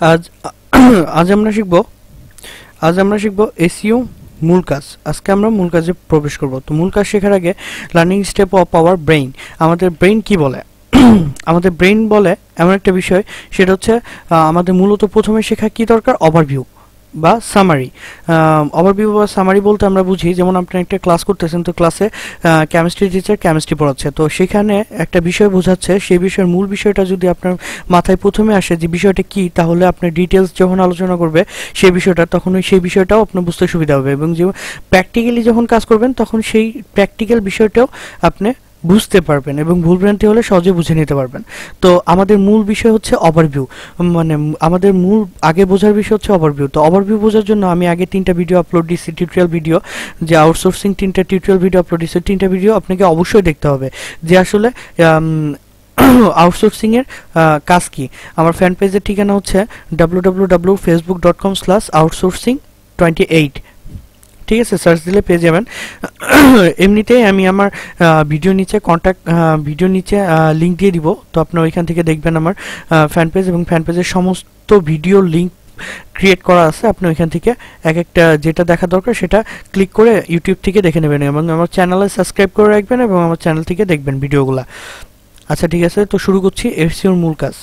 আজ আজ আমরা শিখব এসইও মূল কাজ। আজকে আমরা মূল কাজে প্রবেশ করব। তো মূল কাজ শেখার আগে learning step of our brain. আমাদের ব্রেইন কি বলে? আমাদের ব্রেইন বলে এমন একটা বিষয়, সেটা হচ্ছে আমাদের মূলত প্রথমে শেখা কি দরকার? ওভারভিউ বা সামারি। ওভারভিউ বা সামারি বলতে আমরা বুঝি, যেমন আপনি একটা ক্লাস করতেছেন, তো ক্লাসে কেমিস্ট্রি টিচার কেমিস্ট্রি পড়াচ্ছে, তো সেখানে একটা বিষয় বোঝাচ্ছে, সেই বিষয়ের মূল বিষয়টা যদি আপনার মাথায় প্রথমে আসে যে বিষয়টা কি, তাহলে আপনার ডিটেলস যখন আলোচনা করবে সেই বিষয়টা, তখন সেই বিষয়টাও আপনার বুঝতে সুবিধা হবে, এবং যে প্র্যাকটিক্যালি যখন কাজ করবেন তখন সেই প্র্যাকটিক্যাল বিষয়টাও আপনি বুঝতে পারবেন এবং ভুলভ্রান্তি হলে সহজে বুঝে নিতে পারবেন। তো আমাদের মূল বিষয় হচ্ছে ওভারভিউ, মানে আমাদের মূল আগে বোঝার বিষয় হচ্ছে ওভারভিউ। তো ওভারভিউ বোঝার জন্য আমি আগে 3টা ভিডিও আপলোড দিচ্ছি, টিউটোরিয়াল ভিডিও, যে আউটসোর্সিং 3টা টিউটোরিয়াল ভিডিও আপলোড দিচ্ছি। 3টা ভিডিও আপনাকে অবশ্যই দেখতে হবে, যে আসলে আউটসোর্সিং এর কাজ কি। আমার ফ্যান পেজের ঠিকানা হচ্ছে www.facebook.com/outsourcing28। ঠিক আছে, সার্চ দিলে পেয়ে যাবেন। এমনিতেই আমি আমার ভিডিও নিচে লিঙ্ক দিয়ে দিব, তো আপনারা ওইখান থেকে দেখবেন আমার ফ্যান পেজ, এবং ফ্যান পেজের সমস্ত ভিডিও লিঙ্ক ক্রিয়েট করা আছে। আপনি ওইখান থেকে এক একটা যেটা দেখা দরকার সেটা ক্লিক করে ইউটিউব থেকে দেখে নেবেন, এবং আমার চ্যানেলে সাবস্ক্রাইব করে রাখবেন এবং আমার চ্যানেল থেকে দেখবেন ভিডিওগুলো। আচ্ছা ঠিক আছে, তো শুরু করছি এসইওর মূল কাজ।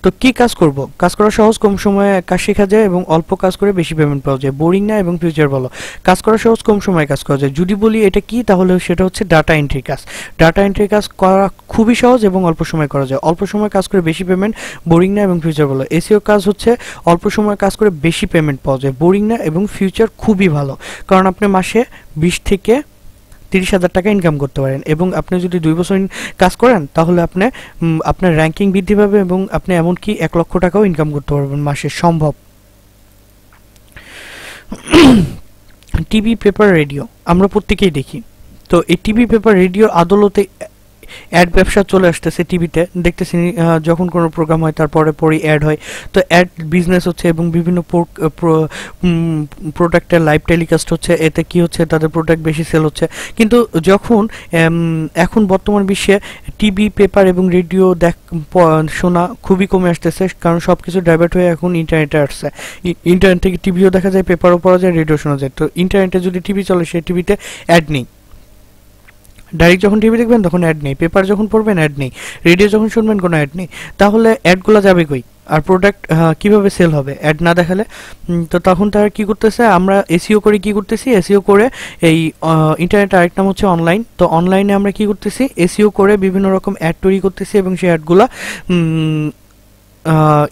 তো কি কাজ করব? কাজ করা সহজ, কম সময়ে কাজ শেখা যায় এবং অল্প কাজ করে বেশি পেমেন্ট পাওয়া যায়, বোরিং না এবং ফিউচার ভালো। কাজ করা সহজ, কম সময়ে কাজ করা যায়। যদি বলি এটা কি, তাহলে সেটা হচ্ছে ডাটা এন্ট্রি কাজ। ডাটা এন্ট্রি কাজ করা খুবই সহজ এবং অল্প সময় করা যায়। অল্প সময় কাজ করে বেশি পেমেন্ট, বোরিং না এবং ফিউচার ভালো। এসইও কাজ হচ্ছে অল্প সময় কাজ করে বেশি পেমেন্ট পাওয়া যায়, বোরিং না এবং ফিউচার খুবই ভালো, কারণ আপনি মাসে 20 থেকে 30,000 টাকা ইনকাম করতে পারেন, এবং আপনি যদি 2 বছর কাজ করেন তাহলে আপনি আপনার র্যাঙ্কিং বৃদ্ধি পাবে এবং আপনি এমনকি 1 লক্ষ টাকাও ইনকাম করতে পারবেন মাসে, সম্ভব। টিভি, পেপার, রেডিও আমরা প্রত্যেকেই দেখি। তো এই টিভি, পেপার, রেডিওর আদলতে অ্যাড ব্যবসা চলে আসতেছে। টিভিতে দেখতেছি যখন কোনো প্রোগ্রাম হয় তারপরে পরই অ্যাড হয়, তো অ্যাড বিজনেস হচ্ছে এবং বিভিন্ন প্রোডাক্টের লাইভ টেলিকাস্ট হচ্ছে। এতে কি হচ্ছে, তাদের প্রোডাক্ট বেশি সেল হচ্ছে। কিন্তু যখন এখন বর্তমান বিশ্বে টিভি, পেপার এবং রেডিও শোনা খুবই কমে আসতেছে, কারণ সব কিছু ডাইভার্ট হয়ে এখন ইন্টারনেটে আসছে। ইন্টারনেট থেকে টিভিও দেখা যায়, পেপারও পড়া যায়, রেডিও শোনা যায়। তো ইন্টারনেটে যদি টিভি চলে, সেই টিভিতে অ্যাড নেই। ডাইরেক্ট যখন টিভি দেখবেন তখন অ্যাড নেই, পেপার যখন পড়বেন অ্যাড নেই, রেডিও যখন শুনবেন কোনো অ্যাড নেই। তাহলে অ্যাডগুলো যাবে কই, আর প্রোডাক্ট কিভাবে সেল হবে অ্যাড না দেখালে? তো তখন তারা কি করতেছে, আমরা এসইও করে কি করতেছি, এসইও করে এই ইন্টারনেট আরেক নাম হচ্ছে অনলাইন। তো অনলাইনে আমরা কি করতেছি, এসইও করে বিভিন্ন রকম অ্যাড তৈরি করতেছি, এবং সেই অ্যাডগুলা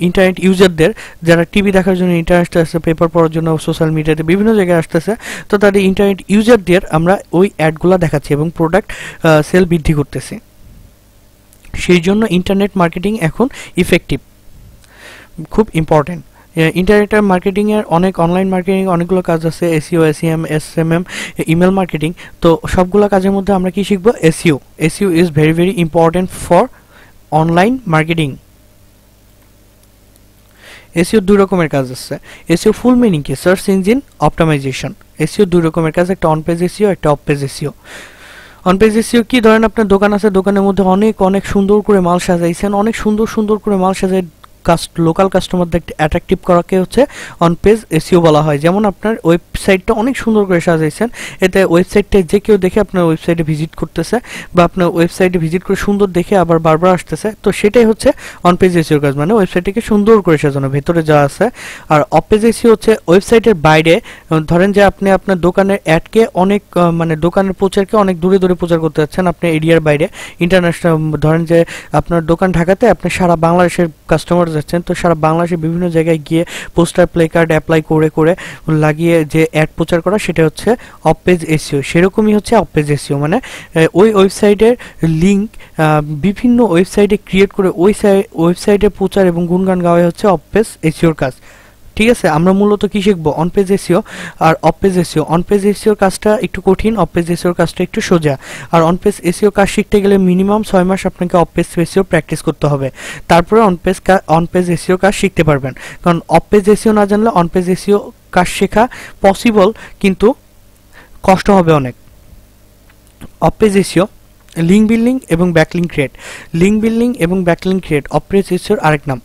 ইন্টারনেট ইউজারদের, যারা টিভি দেখার জন্য ইন্টারনেটে আসছে, পেপার পড়ার জন্য সোশ্যাল মিডিয়াতে বিভিন্ন জায়গায় আসতেছে, তো তাদের ইন্টারনেট ইউজারদের আমরা ওই অ্যাডগুলো দেখাচ্ছি এবং প্রোডাক্ট সেল বৃদ্ধি করতেছি। সেই জন্য ইন্টারনেট মার্কেটিং এখন ইফেক্টিভ, খুব ইম্পর্টেন্ট। ইন্টারনেট মার্কেটিংয়ের অনলাইন মার্কেটিং অনেকগুলো কাজ আছে, SEO, SEM, SMM, email marketing. তো সবগুলো কাজের মধ্যে আমরা কি শিখবো? SEO. SEO is very very important for online marketing. SEO 2 রকমের কাজ আছে। এসইও ফুল মিনিং কি? Search engine optimisation. এসইও 2 রকমের কাজ, একটা অন পেজ এসইও, একটা off page SEO. On page SEO কি? ধরেন আপনার দোকান আছে, দোকানের মধ্যে অনেক সুন্দর করে মাল সাজাইছেন, অনেক সুন্দর করে মাল সাজাই লোকাল কাস্টমারদের অ্যাট্রাকটিভ করাকে হচ্ছে অন পেজ এসইও বলা হয়। যেমন আপনার ওয়েবসাইটটা অনেক সুন্দর করে সাজাইছেন, এতে ওয়েবসাইটটা যে কেউ দেখে আপনার ওয়েবসাইটে ভিজিট করতেছে, বা আপনার ওয়েবসাইটে ভিজিট করে সুন্দর দেখে আবার বারবার আসতেছে। তো সেটাই হচ্ছে অন পেজ এসইও কাজ, মানে ওয়েবসাইটটিকে সুন্দর করে সাজানো, ভেতরে যা আছে। আর অফ পেজ এসইও হচ্ছে ওয়েবসাইটের বাইরে, ধরেন যে আপনি আপনার দোকানের অ্যাডকে অনেক মানে দোকানের প্রচারকে অনেক দূরে প্রচার করতে যাচ্ছেন, আপনি এরিয়ার বাইরে, ইন্টারন্যাশনাল। ধরেন যে আপনার দোকান ঢাকাতে, আপনি সারা বাংলাদেশের কাস্টমার যাচ্ছেন, তো সারা বাংলাদেশে বিভিন্ন জায়গায় গিয়ে পোস্টার, প্লে কার্ড অ্যাপ্লাই করে লাগিয়ে যে অ্যাড প্রচার করা, সেটা হচ্ছে অফ পেজ এসইও। সেরকমই হচ্ছে অফ পেজ এসইও, মানে ওই ওয়েবসাইটের লিঙ্ক বিভিন্ন ওয়েবসাইটে ক্রিয়েট করে ওই ওয়েবসাইটে প্রচার এবং গুণগান গাওয়া হচ্ছে অফ পেজ এসইওর কাজ। ঠিক আছে, আমরা মূলত কি শিখবো? অন পেজ এসইও আর off page SEO. On page এসইওর কাজটা একটু কঠিন, অফ পেজ এসইওর কাজটা একটু সোজা। আর অন পেজ এসইও কাজ শিখতে গেলে মিনিমাম 6 মাস আপনাকে অফ পেজ এসইও প্র্যাকটিস করতে হবে, তারপরে অন পেজ এসইও কাজ শিখতে পারবেন। কারণ অফ পেজ এসইও না জানলে অন পেজ এসইও কাজ শেখা পসিবল, কিন্তু কষ্ট হবে অনেক। Of page SEO, link building এবং ব্যাকলিঙ্ক ক্রিয়েট। লিঙ্ক বিল্ডিং এবং ব্যাকলিঙ্ক ক্রিয়েট অফ পেজ এসইওর আরেক নাম।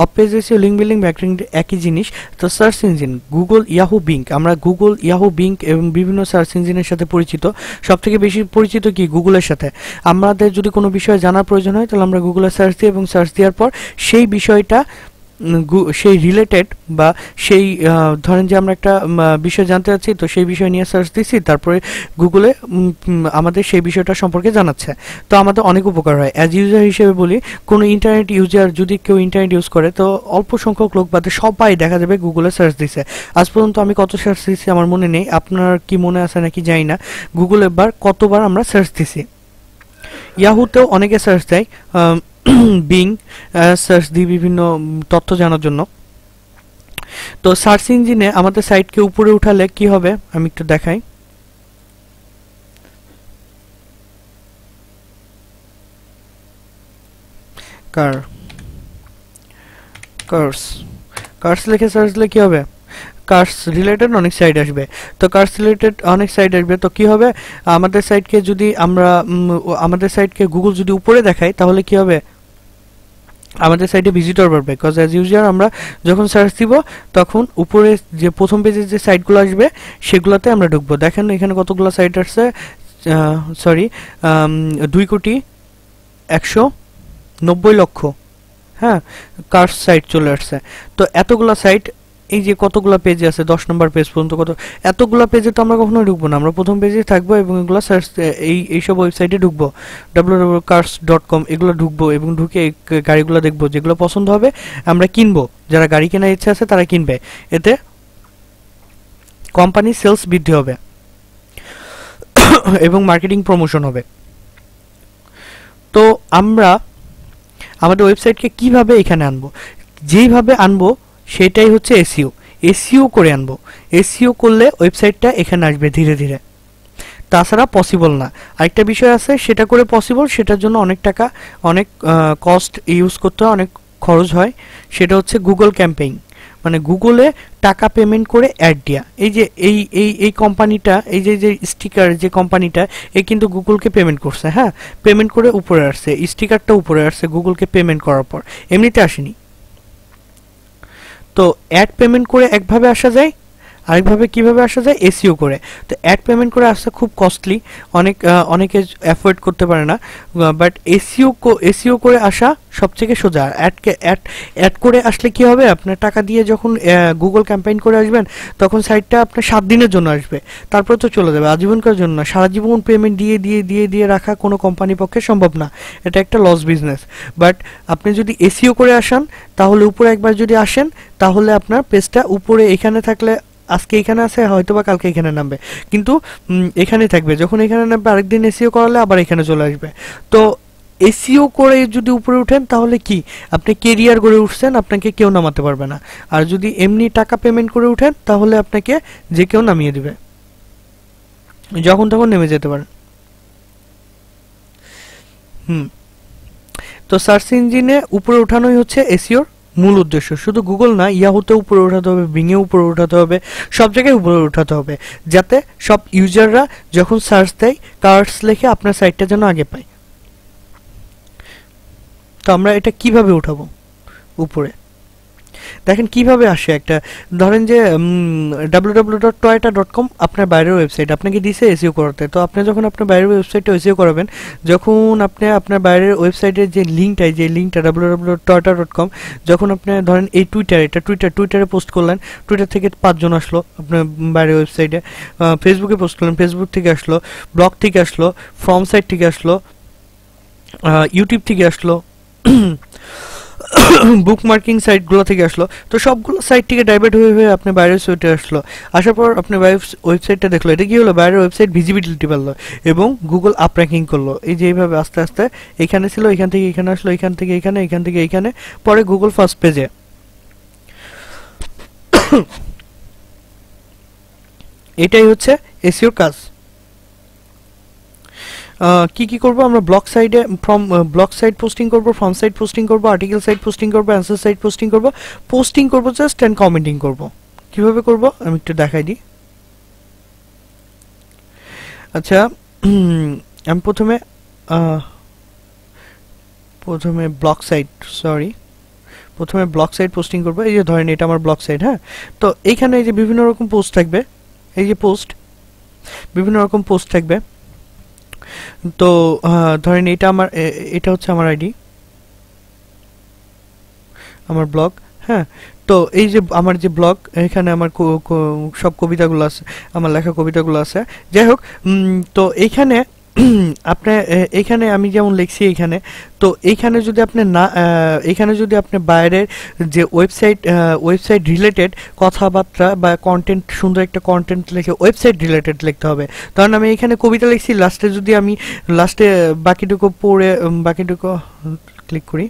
Of page SEO, link building, backlink একই জিনিস। তো search engine Google, Yahoo, being, আমরা গুগল, ইয়াহু, বিং এবং বিভিন্ন সার্চ ইঞ্জিনের সাথে পরিচিত। সবথেকে বেশি পরিচিত কি গুগলের সাথে। আমাদের যদি কোনো বিষয়ে জানার প্রয়োজন হয় তাহলে আমরা গুগলে সার্চ দিই এবং সার্চ দেওয়ার পর সেই বিষয়টা সেই রিলেটেড বা সেই ধরেন যে আমরা একটা বিষয় জানতে চাচ্ছি, তো সেই বিষয় নিয়ে সার্চ দিচ্ছি, তারপরে গুগলে আমাদের সেই বিষয়টা সম্পর্কে জানাচ্ছে। তো আমাদের অনেক উপকার হয়। অ্যাজ ইউজার হিসেবে বলি, কোনো ইন্টারনেট ইউজার যদি কেউ ইন্টারনেট ইউজ করে, তো অল্প সংখ্যক লোক বাদে সবাই দেখা যাবে গুগলে সার্চ দিছে। আজ পর্যন্ত আমি কত সার্চ দিচ্ছি আমার মনে নেই, আপনার কি মনে আছে নাকি জানি না। গুগলে এবার কতবার আমরা সার্চ দিছি। ইয়াহুতেও অনেকে সার্চ দেয়, বিং সার্চ দিই বিভিন্ন তথ্য জানার জন্য। তো সার্চ ইঞ্জিনে আমাদের সাইটকে উপরে উঠালে কি হবে আমি একটু দেখাই। কার্স লিখে সার্চ দিলে কি হবে, কার্স রিলেটেড অনেক সাইট আসবে। তো কার্স রিলেটেড অনেক সাইট আসবে, তো কি হবে, আমাদের সাইটকে যদি আমরা আমাদের সাইটকে গুগল যদি উপরে দেখাই তাহলে কি হবে, আমাদের সাইটে ভিজিটর বাড়বে। বিকজ অ্যাজ ইউজার আমরা যখন সার্চ দিব তখন উপরে যে প্রথম পেজে যে সাইটগুলো আসবে সেগুলোতে আমরা ঢুকবো। দেখেন এখানে কতগুলো সাইট আসছে, সরি 2,190,00,000, হ্যাঁ, কার্স সাইট চলে আসছে। তো এতগুলা সাইট, এই যে কতগুলা পেজে আছে 10 নম্বর পেজ পর্যন্ত, এতগুলা পেজে তো আমরা কখনোই ঢুকবো না, আমরা প্রথম পেজে থাকবো এবং এগুলো সার্চ এইসব ওয়েবসাইটে ঢুকবো, www.cars.com এগুলো ঢুকবো এবং ঢুকে গাড়িগুলো দেখবো, যেগুলো পছন্দ হবে আমরা কিনবো। যারা গাড়ি কেনার ইচ্ছা আছে তারা কিনবে, এতে কোম্পানি সেলস বৃদ্ধি হবে এবং মার্কেটিং প্রমোশন হবে। তো আমরা আমাদের ওয়েবসাইটকে কিভাবে এখানে আনবো, যেইভাবে আনবো সেটাই হচ্ছে এসইও। এসইও করে আনবো, এসইও করলে ওয়েবসাইটটা এখানে আসবে ধীরে ধীরে, তাছাড়া পসিবল না। আরেকটা বিষয় আছে, সেটা করে পসিবল, সেটার জন্য অনেক টাকা, অনেক কস্ট ইউজ করতে হয়, অনেক খরচ হয়। সেটা হচ্ছে গুগল ক্যাম্পেইন, মানে গুগলে টাকা পেমেন্ট করে অ্যাড দেওয়া। এই যে এই কোম্পানিটা, এই যে স্টিকার যে কোম্পানিটা, এ কিন্তু গুগলকে পেমেন্ট করছে, হ্যাঁ, পেমেন্ট করে উপরে আসছে, স্টিকারটা উপরে আসছে গুগলকে পেমেন্ট করার পর, এমনিতে আসেনি। তো অ্যাড পেমেন্ট করে একভাবে আসা যায়, আরেকভাবে কিভাবে আসা যায়, এসইও করে। তো অ্যাড পেমেন্ট করে আসা খুব কস্টলি, অনেকে অ্যাফোর্ড করতে পারে না, বাট এসইও করে আসা সবথেকে সোজা। অ্যাড করে আসলে কি হবে, আপনার টাকা দিয়ে যখন গুগল ক্যাম্পেইন করে আসবেন তখন সাইটটা আপনার 7 দিনের জন্য আসবে, তারপর তো চলে যাবে, আজীবনকার জন্য না। সারা জীবন পেমেন্ট দিয়ে রাখা কোনো কোম্পানির পক্ষে সম্ভব না, এটা একটা লস বিজনেস। বাট আপনি যদি এসইও করে আসেন তাহলে উপরে একবার যদি আসেন তাহলে আপনার পেজটা উপরে এখানে থাকলে, আজকে এখানে আছে হয়তো বা কালকে এখানে নামবে, কিন্তু এখানে থাকবে, যখন এখানে নামবে আরেকদিন এসইও করালে আবার এখানে চলে আসবে। তো এসইও করে যদি উপরে উঠেন তাহলে কি আপনি কেরিয়ার গড়ে উঠছেন, আপনাকে কেউ নামাতে পারবে না। আর যদি এমনি টাকা পেমেন্ট করে উঠেন তাহলে আপনাকে যে কেউ নামিয়ে দিবে, যখন তখন নেমে যেতে পারেন। তো সার্চ ইঞ্জিনে উপরে উঠানোই হচ্ছে এসইওর মূল উদ্দেশ্য। শুধু গুগল না, ইয়াহুতে উপরে উঠাতে হবে, বিংয়ে উপরে উঠাতে হবে, সব জায়গায় উপরে উঠাতে হবে, যাতে সব ইউজাররা যখন সার্চ দেয় কার্স লিখে আপনার সাইটটা যেন আগে পায়। তো আমরা এটা কিভাবে উঠাবো উপরে, দেখেন কিভাবে আসে। একটা ধরেন যে www.toyota.com আপনার বাইরের ওয়েবসাইট, আপনাকে দিছে এসইও করতে। তো আপনি যখন আপনার বাইরের ওয়েবসাইটে এসইও করাবেন, যখন আপনি আপনার বাইরের ওয়েবসাইটের যে লিঙ্কটা www.toyota.com, যখন আপনি ধরেন এই টুইটারে পোস্ট করলেন, টুইটার থেকে 5 জন আসলো আপনার বাইরের ওয়েবসাইটে, ফেসবুকে পোস্ট করলেন, ফেসবুক থেকে আসলো, ব্লগ থেকে আসলো, ফ্রম সাইট থেকে আসলো, ইউটিউব থেকে আসলো, বুক মার্কিং সাইটগুলো থেকে আসলো। তো সবগুলো সাইট থেকে ডাইভার্ট হয়ে আপনার বাইরের ওয়েবসাইটে আসলো, আসার পর আপনার ওয়েবসাইটটা দেখলো, এটা কি হলো, বাইরের ওয়েবসাইট ভিজিবিলিটি পেলো এবং গুগল আপ র্যাঙ্কিং করলো। এই যে এইভাবে আস্তে আস্তে এখানে ছিল, এখান থেকে এখানে আসলো, এখান থেকে এখানে, এখান থেকে এখানে, পরে গুগল ফার্স্ট পেজে। এটাই হচ্ছে এসইওর কাজ। কি করব আমরা, ব্লগ সাইট পোস্টিং করব, ফ্রম সাইট পোস্টিং করব, আর্টিকেল সাইট পোস্টিং করব, অ্যান্সার সাইট পোস্টিং করব জাস্ট এন্ড কমেন্টিং করব। কিভাবে করব আমি একটু দেখাই দিই। আচ্ছা, আমি প্রথমে প্রথমে ব্লগ সাইট পোস্টিং করব। এই যে ধরেন এটা আমার ব্লগ সাইট, হ্যাঁ। তো এইখানে এই যে বিভিন্ন রকম পোস্ট থাকবে, এই যে পোস্ট, বিভিন্ন রকম পোস্ট থাকবে। তো ধরেন এটা আমার এটা হচ্ছে আমার আইডি, আমার ব্লগ, হ্যাঁ। তো এই যে আমার যে ব্লগ, এখানে আমার সব কবিতাগুলো আছে, আমার লেখা কবিতাগুলো আছে। যাই হোক, তো এইখানে আপনার এখানে আমি যেমন লিখছি এইখানে, তো এইখানে যদি আপনি না এখানে যদি আপনি বাইরের যে ওয়েবসাইট রিলেটেড কথাবার্তা বা কন্টেন্ট, সুন্দর একটা কন্টেন্ট লিখে ওয়েবসাইট রিলেটেড লিখতে হবে। কারণ আমি এখানে কবিতা লিখছি, লাস্টে যদি আমি বাকিটুকু পড়ে বাকিটুকু ক্লিক করি,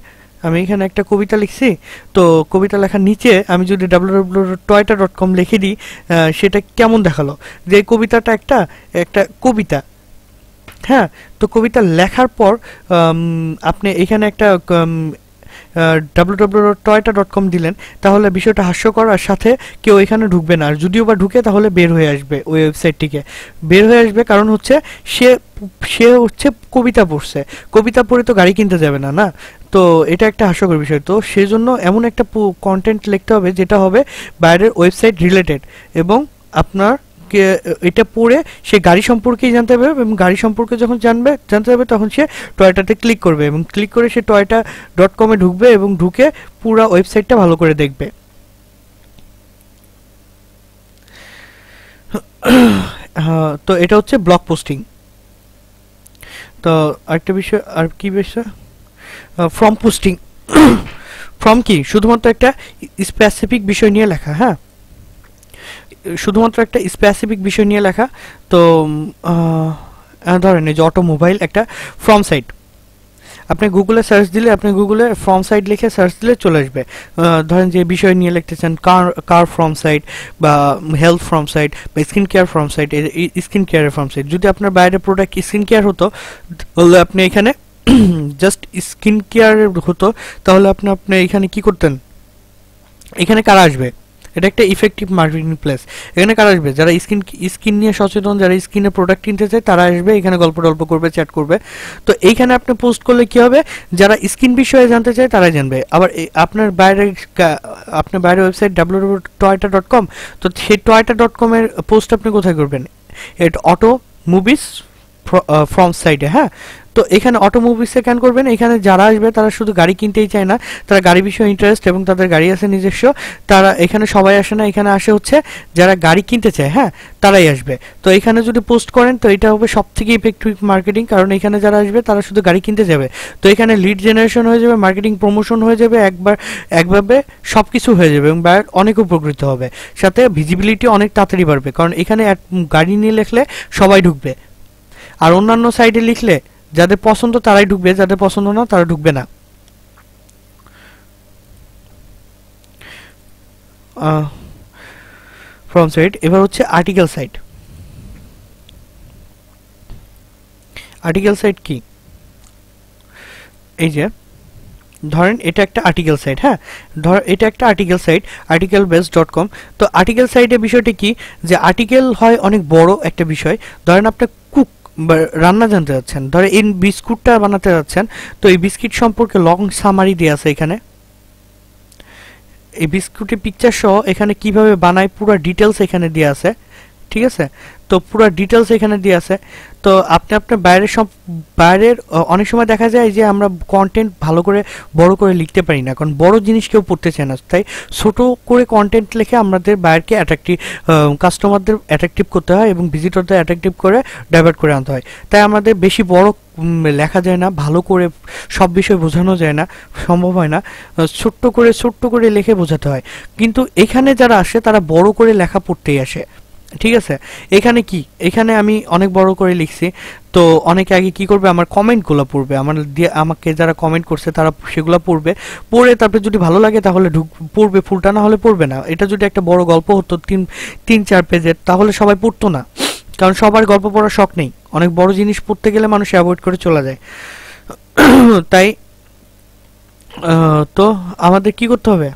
আমি এখানে একটা কবিতা লিখছি, তো কবিতা লেখার নিচে আমি যদি www.toyota.com লিখে দিই, সেটা কেমন দেখালো যে কবিতাটা একটা কবিতা, হ্যাঁ। তো কবিতা লেখার পর আপনি এখানে একটা www.toyota.com দিলেন, তাহলে বিষয়টা হাস্যকর, আর সাথে কেউ এখানে ঢুকবে না, আর যদিও বা ঢুকে তাহলে বের হয়ে আসবে, ওই ওয়েবসাইটটিকে বের হয়ে আসবে। কারণ হচ্ছে সে সে হচ্ছে কবিতা পড়ছে, কবিতা পড়ে তো গাড়ি কিনতে যাবে না, না। তো এটা একটা হাস্যকর বিষয়। তো সেজন্য এমন একটা কন্টেন্ট লিখতে হবে যেটা হবে বাইরের ওয়েবসাইট রিলেটেড, এবং আপনার এটা পড়ে সে গাড়ি সম্পর্কেই জানতে পারবে, এবং গাড়ি সম্পর্কে যখন জানতে পারবে তখন সে টয়োটাতে ক্লিক করবে, এবং ক্লিক করে সে toyota.com এ ঢুকবে, এবং ঢুকে পুরো ওয়েবসাইটটা ভালো করে দেখবে। তো এটা হচ্ছে ব্লগ পোস্টিং। তো আরেকটা বিষয়, আর কি বিষয়, ফ্রম পোস্টিং। ফ্রম কি শুধুমাত্র একটা স্পেসিফিক বিষয় নিয়ে লেখা, হ্যাঁ, শুধুমাত্র একটা স্পেসিফিক বিষয় নিয়ে লেখা। তো ধরেন এই যে অটোমোবাইল একটা ফ্রম সাইট, আপনি গুগলে সার্চ দিলে, আপনি গুগলে ফ্রম সাইট লিখে সার্চ দিলে চলে আসবে। ধরেন যে বিষয় নিয়ে লিখতে চান, কার ফ্রম সাইট, বা হেলথ ফ্রম সাইট, বা স্কিন কেয়ার ফ্রম সাইট, স্কিন কেয়ারের ফ্রম সাইট। যদি আপনার বাইরের প্রোডাক্ট স্কিন কেয়ার হতো, তাহলে আপনি এখানে জাস্ট স্কিন কেয়ার হতো, তাহলে আপনি এখানে কি করতেন, এখানে কারা আসবে, এটা একটা ইফেক্টিভ মার্কেটিং প্লেস। এখানে কারা আসবে, যারা স্কিন নিয়ে সচেতন, যারা স্কিনের প্রোডাক্ট কিনতে চায় তারা আসবে, এখানে গল্প করবে, চ্যাট করবে। তো এইখানে আপনি পোস্ট করলে কি হবে, যারা স্কিন বিষয়ে জানতে চায় তারাই জানবে। আবার আপনার বাইরের ওয়েবসাইট www.toyota.com, তো সেই toyota.com এর পোস্ট আপনি কোথায় করবেন, এটা অটো মুভিস ফ্রম সাইডে, হ্যাঁ। তো এখানে অটোমোবিলসে কেন করবেন, এখানে যারা আসবে তারা শুধু গাড়ি কিনতেই চায় না, তারা গাড়ি বিষয়ে ইন্টারেস্ট, এবং তাদের গাড়ি আছে নিজস্ব। তারা এখানে সবাই আসে না, এখানে আসে হচ্ছে যারা গাড়ি কিনতে চায়, হ্যাঁ, তারাই আসবে। তো এখানে যদি পোস্ট করেন তো এটা হবে সব থেকে ইফেক্টিভ মার্কেটিং, কারণ এখানে যারা আসবে তারা শুধু গাড়ি কিনতে যাবে। তো এখানে লিড জেনারেশন হয়ে যাবে, মার্কেটিং প্রমোশন হয়ে যাবে, একভাবে সব কিছু হয়ে যাবে, এবং বায়ার অনেক উপকৃত হবে, সাথে ভিজিবিলিটি অনেক তাড়াতাড়ি বাড়বে। কারণ এখানে গাড়ি নিয়ে লিখলে সবাই ঢুকবে, আর অন্যান্য সাইডে লিখলে যাদের পছন্দ তারাই ঢুকবে, যাদের পছন্দ না তারা ঢুকবে না। Forum site. এবার হচ্ছে আর্টিকেল সাইট। আর্টিকেল সাইট কি, এই যে ধরেন এটা একটা আর্টিকেল সাইট, হ্যাঁ, এটা একটা আর্টিকেল সাইট articlebase.com। তো আর্টিকেল সাইটের বিষয়টি কি, যে আর্টিকেল হয় অনেক বড় একটা বিষয়। ধরেন আপনি রান্না জানতে যাচ্ছেন, ধরে এই বিস্কুটটা বানাতে যাচ্ছেন, তো এই বিস্কিট সম্পর্কে লং সামারি দেওয়া আছে এখানে, এই বিস্কুটের পিকচার সহ এখানে কিভাবে বানায় পুরো ডিটেলস এখানে দেওয়া আছে, ঠিক আছে। তো পুরো ডিটেলস এখানে দিয়ে আছে। তো আপনি আপনার বাইরের অনেক সময় দেখা যায় যে আমরা কন্টেন্ট ভালো করে বড় করে লিখতে পারি না, কারণ বড় জিনিস কেউ পড়তে চায় না, তাই ছোট করে কন্টেন্ট লিখে আমাদের বাইরকে কাস্টমারদের অ্যাট্রাকটিভ করতে হয়, এবং ভিজিটরদের অ্যাট্রাকটিভ করে ডাইভার্ট করে আনতে হয়। তাই আমাদের বেশি বড় লেখা যায় না, ভালো করে সব বিষয় বোঝানো যায় না, সম্ভব হয় না, ছোট্ট করে লিখে বোঝাতে হয়। কিন্তু এখানে যারা আসে তারা বড় করে লেখা পড়তেই আসে, ঠিক আছে। এখানে কি, এখানে আমি অনেক বড় করে লিখছি। তো অনেকে আগে কি করবে, আমার কমেন্টগুলো পড়বে, আমাকে যারা কমেন্ট করছে তারা সেগুলো পড়ে তারপরে যদি ভালো লাগে তাহলে পড়বে, ফুলটা না হলে পড়বে না। এটা যদি একটা বড় গল্প হতো 3-4 পেজের, তাহলে সবাই পড়তো না, কারণ সবার গল্প পড়ার শখ নেই। অনেক বড় জিনিস পড়তে গেলে মানুষ অ্যাভয়েড করে চলে যায়। তাই তো আমাদের কি করতে হবে,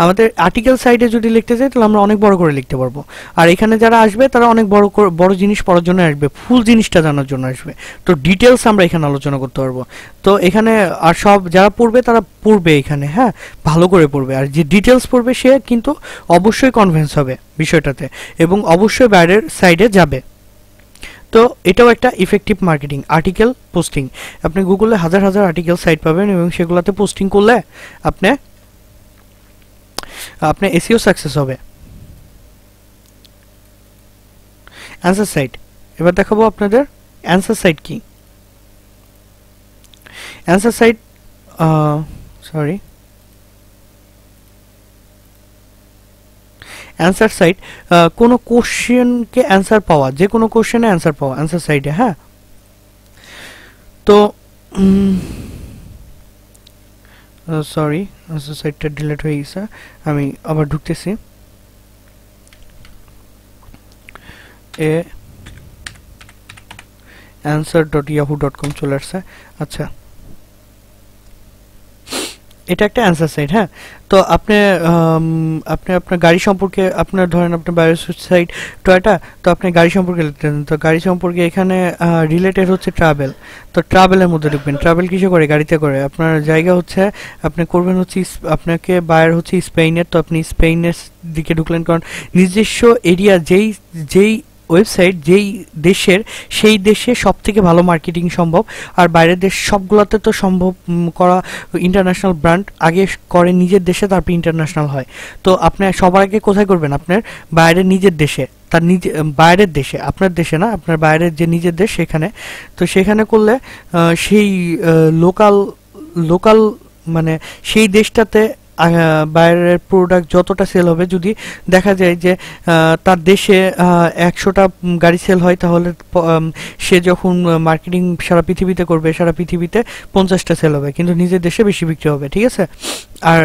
আমাদের আর্টিকেল সাইডে যদি লিখতে চাই তাহলে আমরা অনেক বড় করে লিখতে পারবো, আর এখানে যারা আসবে তারা অনেক বড় জিনিস পড়ার জন্য আসবে, ফুল জিনিসটা জানার জন্য আসবে। তো ডিটেলস আমরা এখানে আলোচনা করতে পারবো। তো এখানে আর সব যারা পড়বে তারা পড়বে এখানে, হ্যাঁ, ভালো করে পড়বে, আর যে ডিটেলস পড়বে সে কিন্তু অবশ্যই কনভিন্স হবে বিষয়টাতে এবং অবশ্যই বাইরের সাইডে যাবে। তো এটাও একটা ইফেক্টিভ মার্কেটিং, আর্টিকেল পোস্টিং। আপনি গুগলে হাজার হাজার আর্টিকেল সাইট পাবেন এবং সেগুলোতে পোস্টিং করলে আপনার এসইও সাকসেস হবে। অ্যান্সার সাইট, এবার দেখাবো আপনাদের অ্যান্সার সাইট কি। Answer site sorry answer site কোনো কোশ্চেনকে অ্যান্সার পাওয়া, যে কোনো কোশ্চেনে অ্যান্সার পাওয়া অ্যান্সার সাইটে, হ্যাঁ। তো সরি, অ্যান্সার সাইটটা ডিলিট হয়ে গেছে, আমি আবার ঢুকতেছি। answer.yahoo.com চলে আসছে। আচ্ছা, এটা একটা অ্যান্সার সাইট, হ্যাঁ। তো আপনি আপনার গাড়ি সম্পর্কে, আপনার ধরেন আপনার সাইট টয়টা, তো আপনি গাড়ি সম্পর্কে লিখতেন, তো গাড়ি সম্পর্কে এখানে রিলেটেড হচ্ছে ট্রাভেল, তো ট্রাভেলের মধ্যে ঢুকবেন। ট্রাভেল কিসে করে? গাড়িতে করে। আপনার জায়গা হচ্ছে আপনি করবেন হচ্ছে আপনাকে বায়ার হচ্ছে স্পেনের, তো আপনি স্পেনের দিকে ঢুকলেন, কারণ নিজস্ব এরিয়া যেই ওয়েবসাইট যেই দেশের, সেই দেশে সব থেকে ভালো মার্কেটিং সম্ভব। আর বাইরের দেশ সবগুলোতে তো সম্ভব করা, ইন্টারন্যাশনাল ব্র্যান্ড আগে করে নিজের দেশে, তারপর ইন্টারন্যাশনাল হয়। তো আপনি সবার আগে কোথায় করবেন? আপনার বাইরের নিজের দেশে, তার নিজে বাইরের দেশে, আপনার দেশে না, আপনার বাইরের যে নিজের দেশ সেখানে। তো সেখানে করলে সেই লোকাল মানে সেই দেশটাতে বাইরের প্রোডাক্ট যতটা সেল হবে, যদি দেখা যায় যে তার দেশে 100টা গাড়ি সেল হয়, তাহলে সে যখন মার্কেটিং সারা পৃথিবীতে করবে, সারা পৃথিবীতে 50টা সেল হবে, কিন্তু নিজের দেশে বেশি বিক্রি হবে, ঠিক আছে। আর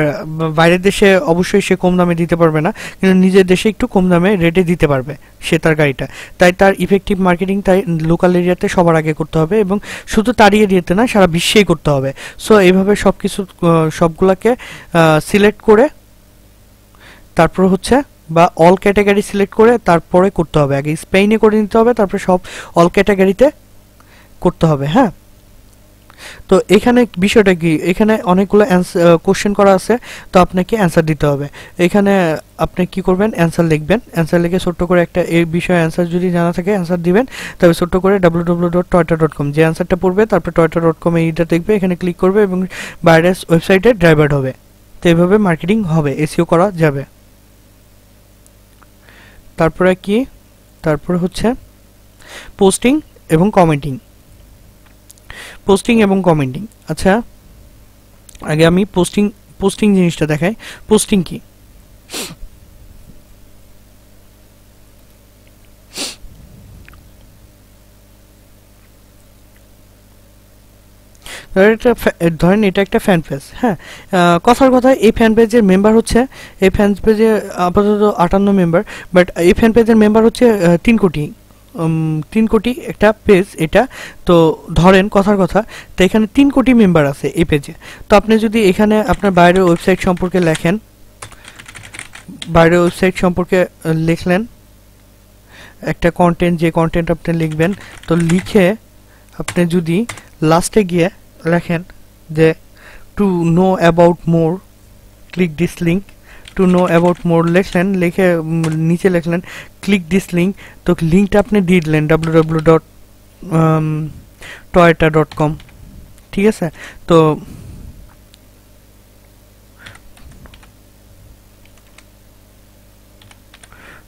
বাইরের দেশে অবশ্যই সে কম দামে দিতে পারবে না, কিন্তু নিজের দেশে একটু কম দামে রেটে দিতে পারবে সে তার গাড়িটা। তাই তার ইফেক্টিভ মার্কেটিং তাই লোকাল এরিয়াতে সবার আগে করতে হবে, এবং শুধু তার এরিয়াতে না, সারা বিশ্বেই করতে হবে। সো এইভাবে সবগুলাকে সিলেক্ট করে তারপর হচ্ছে, বা অল ক্যাটাগরি সিলেক্ট করে তারপরে করতে হবে। আগে স্পেনে করে নিতে হবে, তারপরে সব অল ক্যাটাগরিতে করতে হবে, হ্যাঁ। তো এখানে বিষয়টা কি, এখানে অনেকগুলো কোশ্চেন করা আছে, তো আপনাকে অ্যান্সার দিতে হবে। এখানে আপনি কি করবেন? অ্যান্সার লিখবেন, অ্যান্সার লিখে ছোট্ট করে একটা এই বিষয়ে অ্যান্সার যদি জানা থাকে অ্যান্সার দিবেন, তবে ছোট্ট করে www.toyota.com যে অ্যান্সারটা পড়বে, তারপর toyota.com এইটা দেখবে, এখানে ক্লিক করবে এবং বাইরের ওয়েবসাইটে ড্রাইভার হবে। তো এইভাবে মার্কেটিং হবে, এসইও করা যাবে। তারপরে কি? তারপর হচ্ছে পোস্টিং এবং কমেন্টিং। পোস্টিং এবং কমেন্টিং, আচ্ছা আগে আমি পোস্টিং জিনিসটা দেখাই। পোস্টিং কি? ধরেন এটা একটা ফ্যান পেজ, হ্যাঁ। কথার কথা, এই ফ্যান পেজের মেম্বার হচ্ছে, এই ফ্যান পেজে আপাতত 58 মেম্বার, বাট এই ফ্যান পেজের মেম্বার হচ্ছে 3 কোটি। 3 কোটি একটা পেজ এটা। তো ধরেন কথার কথা, তো এখানে 3 কোটি মেম্বার আছে এই পেজে। তো আপনি যদি এখানে আপনার বাইরের ওয়েবসাইট সম্পর্কে লেখেন, বাইরের ওয়েবসাইট সম্পর্কে লিখলেন একটা কন্টেন্ট, যে কন্টেন্ট আপনি লিখবেন, তো লিখে আপনি যদি লাস্টে গিয়ে লেখেন যে to know about more click this link, to know about more লিখলেন, লিখে নিচে লিখলেন ক্লিক দিস লিঙ্ক, তো লিঙ্কটা আপনি দিয়ে দিলেন www.toyota.com, ঠিক আছে। তো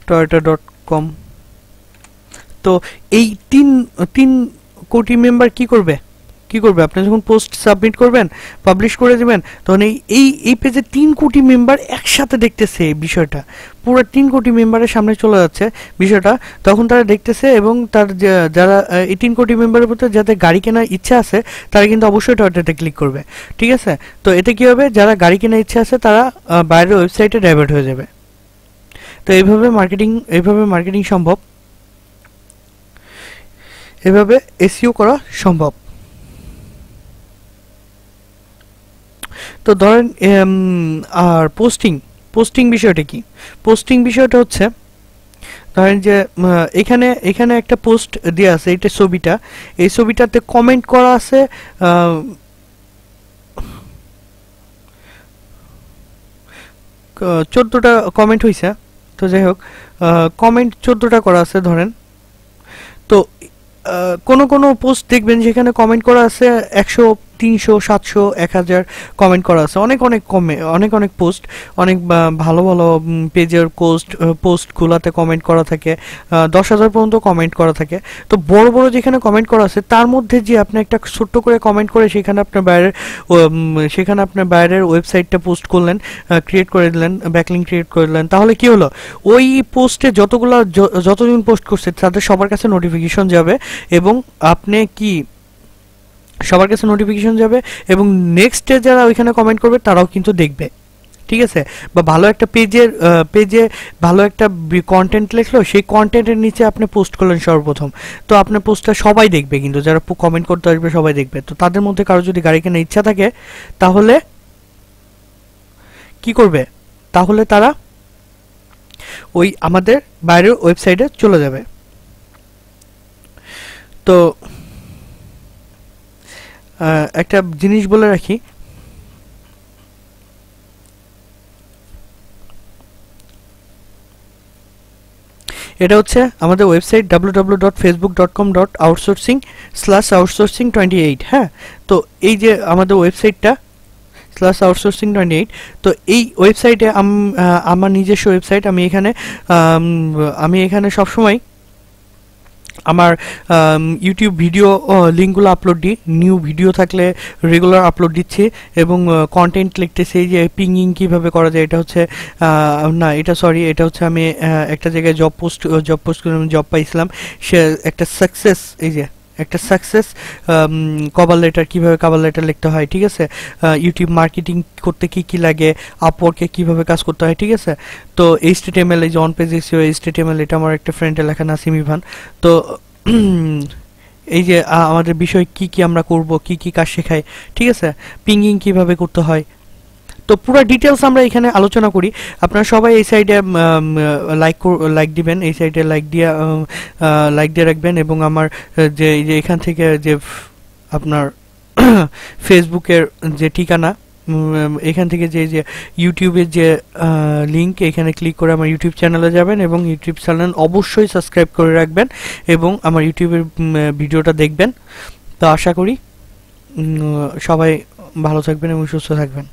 toyota.com, তো এই তিন কোটি মেম্বার কি করবে? আপনি যখন পোস্ট সাবমিট করবেন, পাবলিশ করে দেবেন, তখন এই পেজে 3 কোটি মেম্বার একসাথে দেখতেছে এই বিষয়টা, পুরো 3 কোটি মেম্বারের সামনে চলে যাচ্ছে বিষয়টা, তখন তারা দেখতেছে, এবং তার যারা এই 3 কোটি মেম্বারের ভিতরে যাদের গাড়ি কেনার ইচ্ছা আছে, তারা কিন্তু অবশ্যই টয়টাতে ক্লিক করবে, ঠিক আছে। তো এতে কি হবে? যারা গাড়ি কেনার ইচ্ছা আছে তারা বাইরের ওয়েবসাইটে ডাইভার্ট হয়ে যাবে। তো এইভাবে মার্কেটিং সম্ভব, এভাবে এসইও করা সম্ভব। তো ধরেন আর পোস্টিং পোস্টিং বিষয়টা কি? পোস্টিং বিষয়টা হচ্ছে ধরেন যে এখানে এখানে একটা পোস্ট দেওয়া আছে, এটা ছবিটা, এই ছবিটাতে কমেন্ট করা আছে 14টা কমেন্ট হয়েছে। তো যাই হোক, কমেন্ট 14টা করা আছে ধরেন। তো কোনো কোনো পোস্ট দেখবেন যেখানে কমেন্ট করা আছে 100, 300, 700, 1000 কমেন্ট করা আছে। অনেক অনেক অনেক অনেক পোস্ট, অনেক ভালো ভালো পেজের পোস্টগুলোতে কমেন্ট করা থাকে, 10,000 পর্যন্ত কমেন্ট করা থাকে। তো বড় বড় যেখানে কমেন্ট করা আছে তার মধ্যে যে আপনি একটা ছোট্ট করে কমেন্ট করে সেখানে আপনার বাইরের ওয়েবসাইটটা পোস্ট করলেন, ক্রিয়েট করে দিলেন, ব্যাকলিঙ্ক ক্রিয়েট করে দিলেন, তাহলে কি হলো, ওই পোস্টে যতজন পোস্ট করছে তাদের সবার কাছে নোটিফিকেশন যাবে, এবং আপনি কি সবার কাছে নোটিফিকেশন যাবে, এবং নেক্সটে যারা ওইখানে কমেন্ট করবে তারাও কিন্তু দেখবে। ঠিক আছে? বা ভালো একটা পেজে ভালো একটা কন্টেন্ট লিখলো, সেই কন্টেন্টের নিচে আপনি পোস্ট করলেন সর্বপ্রথম, তো আপনার পোস্টটা সবাই দেখবে, কিন্তু যারা কমেন্ট করতে আসবে সবাই দেখবে। তো তাদের মধ্যে কারো যদি গাড়ি কেনার ইচ্ছা থাকে তাহলে কি করবে, তাহলে তারা ওই আমাদের বাইরের ওয়েবসাইটে চলে যাবে। তো একটা জিনিস বলে রাখি, এটা হচ্ছে আমাদের ওয়েবসাইট www.facebook.com/outsourcing/outsourcing28। হ্যাঁ, তো এই যে আমাদের ওয়েবসাইটটা /outsourcing28, তো এই ওয়েবসাইটে আমার নিজস্ব ওয়েবসাইট, আমি এখানে সবসময় আমার ইউটিউব ভিডিও লিঙ্কগুলো আপলোড দিই, নিউ ভিডিও থাকলে রেগুলার আপলোড দিচ্ছি, এবং কন্টেন্ট লিখতেছি। এই যে পিঙ্গিং কীভাবে করা যায়, এটা হচ্ছে এটা হচ্ছে আমি একটা জায়গায় জব পোস্ট করে জব পাইছিলাম, সে একটা সাকসেস, এই যে একটা সাকসেস কভার লেটার, কীভাবে কভার লেটার লিখতে হয়, ঠিক আছে, ইউটিউব মার্কেটিং করতে কি কি লাগে, আপওয়ার্কে কীভাবে কাজ করতে হয়, ঠিক আছে। তো HTML, এই যে অন পেজ এসইও HTML, এটা আমার একটা ফ্রেন্ডের লেখা, নাসিম ইভান। তো এই যে আমাদের বিষয় কি কি আমরা করব, কি কি কাজ শেখায়, ঠিক আছে, পিঙ্গিং কিভাবে করতে হয়, তো পুরো ডিটেলস আমরা এখানে আলোচনা করি। আপনারা সবাই এই সাইডে লাইক দিবেন, এই সাইডে লাইক দিয়ে রাখবেন, এবং আমার যে এখান থেকে যে আপনার ফেসবুকের যে ঠিকানা, এখান থেকে যে ইউটিউবের যে লিঙ্ক, এখানে ক্লিক করে আমার ইউটিউব চ্যানেলে যাবেন, এবং ইউটিউব চ্যানেল অবশ্যই সাবস্ক্রাইব করে রাখবেন, এবং আমার ইউটিউবের ভিডিওটা দেখবেন। তো আশা করি সবাই ভালো থাকবেন এবং সুস্থ থাকবেন।